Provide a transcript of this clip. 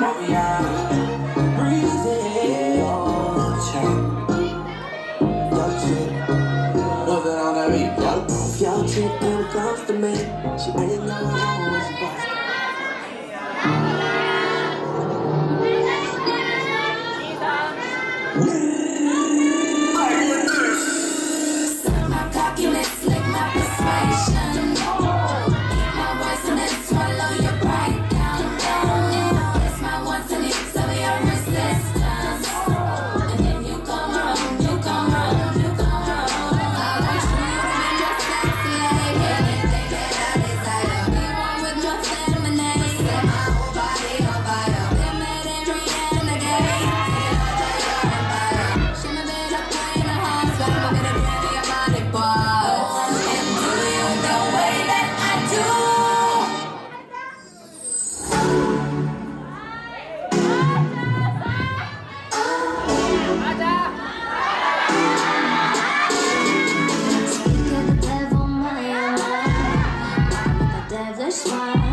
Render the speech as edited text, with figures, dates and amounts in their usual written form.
Montreal, breezy, oh, child. Your chick, what's that on that beat? Your chick come close to me. She ain't know how it's supposed to. My cockiness like my persuasion. Eat my voice and then swallow your pride down. It's my wants and needs of your resistance. And then you come around, you come around, you come around. I want you to be just sexy like anything that I desire. Be one with your feminine. Set my whole body on fire. Been made every end of the game. Take it all to your empire. She my bed up in her heart. Swag my bed up in your body parts. And do you the way that I do? Take the devil, my love. I'm with the devilish smile.